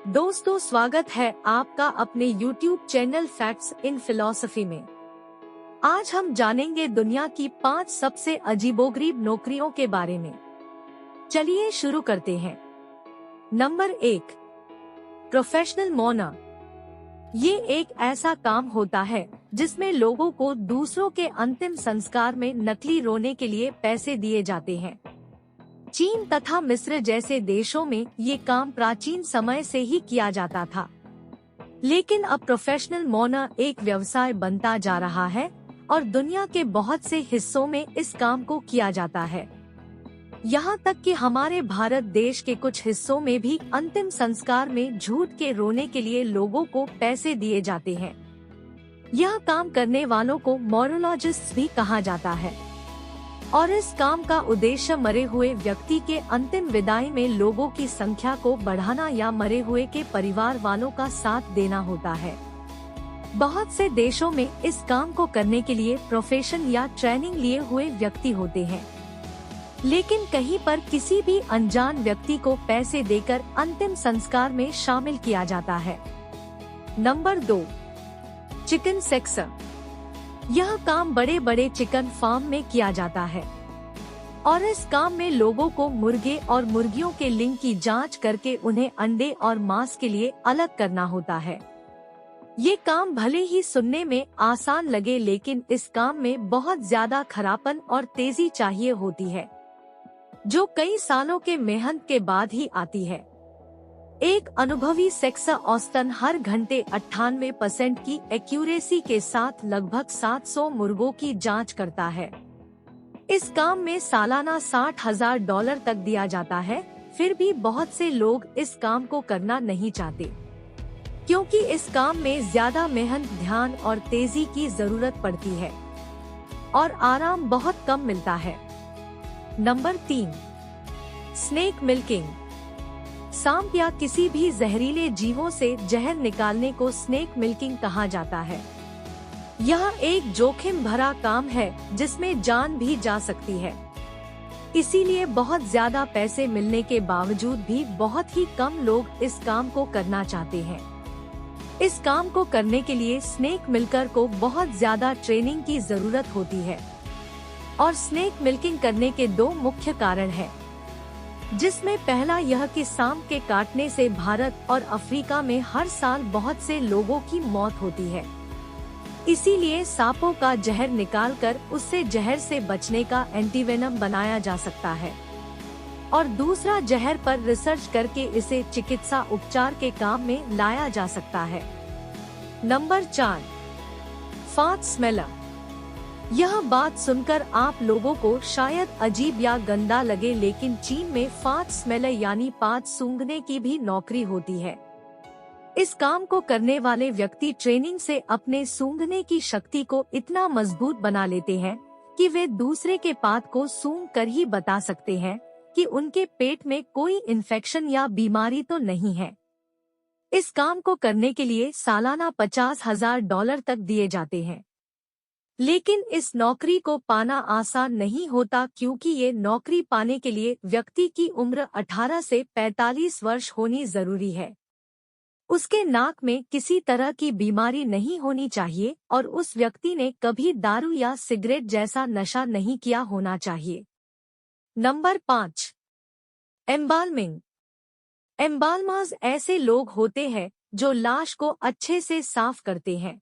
दोस्तों, स्वागत है आपका अपने YouTube channel facts in philosophy में। आज हम जानेंगे दुनिया की 5 सबसे अजीबोगरीब नौकरियों के बारे में। चलिए शुरू करते हैं। Number 1, professional Mona. ये एक ऐसा काम होता है जिसमें लोगों को दूसरों के अंतिम संस्कार में नकली रोने के लिए पैसे दिए जाते हैं। चीन तथा मिस्र जैसे देशों में ये काम प्राचीन समय से ही किया जाता था, लेकिन अब प्रोफेशनल मोना एक व्यवसाय बनता जा रहा है और दुनिया के बहुत से हिस्सों में इस काम को किया जाता है। यहाँ तक कि हमारे भारत देश के कुछ हिस्सों में भी अंतिम संस्कार में झूठ के रोने के लिए लोगों को पैसे दिए जाते हैं। यह काम करने वालों को मोरोलॉजिस्ट भी कहा जाता है और इस काम का उद्देश्य मरे हुए व्यक्ति के अंतिम विदाई में लोगों की संख्या को बढ़ाना या मरे हुए के परिवार वालों का साथ देना होता है। बहुत से देशों में इस काम को करने के लिए प्रोफेशन या ट्रेनिंग लिए हुए व्यक्ति होते हैं, लेकिन कहीं पर किसी भी अनजान व्यक्ति को पैसे देकर अंतिम संस्कार में शामिल किया जाता है। Number 2, chicken sexer. यह काम बड़े बड़े चिकन फार्म में किया जाता है और इस काम में लोगों को मुर्गे और मुर्गियों के लिंग की जांच करके उन्हें अंडे और मांस के लिए अलग करना होता है। ये काम भले ही सुनने में आसान लगे, लेकिन इस काम में बहुत ज्यादा खरापन और तेजी चाहिए होती है, जो कई सालों के मेहनत के बाद ही आती है। एक अनुभवी सेक्सर औसतन हर घंटे 98% की एक्यूरेसी के साथ लगभग 700 मुर्गों की जांच करता है। इस काम में सालाना $60,000 तक दिया जाता है। फिर भी बहुत से लोग इस काम को करना नहीं चाहते, क्योंकि इस काम में ज्यादा मेहनत, ध्यान और तेजी की जरूरत पड़ती है और आराम बहुत कम मिलता है। Number 3, snake milking. सांप या किसी भी जहरीले जीवों से जहर निकालने को स्नेक मिल्किंग कहा जाता है। यह एक जोखिम भरा काम है जिसमें जान भी जा सकती है, इसीलिए बहुत ज्यादा पैसे मिलने के बावजूद भी बहुत ही कम लोग इस काम को करना चाहते हैं। इस काम को करने के लिए स्नेक मिल्कर को बहुत ज्यादा ट्रेनिंग की जरूरत होती है और स्नेक मिल्किंग करने के 2 मुख्य कारण हैं, जिसमें पहला यह कि सांप के काटने से भारत और अफ्रीका में हर साल बहुत से लोगों की मौत होती है। इसीलिए सांपों का जहर निकालकर उससे जहर से बचने का एंटीवेनम बनाया जा सकता है और दूसरा, जहर पर रिसर्च करके इसे चिकित्सा उपचार के काम में लाया जा सकता है। Number 4, fart smeller. यह बात सुनकर आप लोगों को शायद अजीब या गंदा लगे, लेकिन चीन में फार्ट स्मेलर यानी पाद सूंघने की भी नौकरी होती है। इस काम को करने वाले व्यक्ति ट्रेनिंग से अपने सूंघने की शक्ति को इतना मजबूत बना लेते हैं कि वे दूसरे के पाद को सूंघ कर ही बता सकते हैं कि उनके पेट में कोई इन्फेक्शन या बीमारी तो नहीं है। इस काम को करने के लिए सालाना $50,000 तक दिए जाते हैं, लेकिन इस नौकरी को पाना आसान नहीं होता, क्योंकि ये नौकरी पाने के लिए व्यक्ति की उम्र 18 से 45 वर्ष होनी जरूरी है। उसके नाक में किसी तरह की बीमारी नहीं होनी चाहिए और उस व्यक्ति ने कभी दारू या सिगरेट जैसा नशा नहीं किया होना चाहिए। Number 5, embalming. एम्बाल्मर्स ऐसे लोग होते हैं जो लाश को अच्छे से साफ करते हैं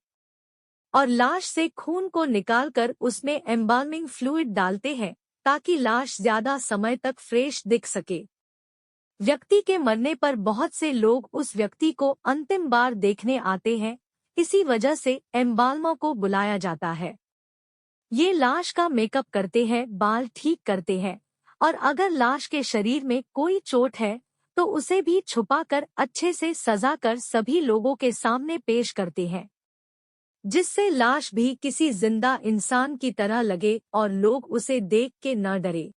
और लाश से खून को निकालकर उसमें एम्बाल्मिंग फ्लूइड डालते हैं ताकि लाश ज्यादा समय तक फ्रेश दिख सके। व्यक्ति के मरने पर बहुत से लोग उस व्यक्ति को अंतिम बार देखने आते हैं, इसी वजह से एम्बाल्मर को बुलाया जाता है। ये लाश का मेकअप करते हैं, बाल ठीक करते हैं और अगर लाश के शरीर में कोई चोट है तो उसे भी छुपाकर अच्छे से सजा कर सभी लोगों के सामने पेश करते हैं, जिससे लाश भी किसी जिंदा इंसान की तरह लगे और लोग उसे देख के न डरे।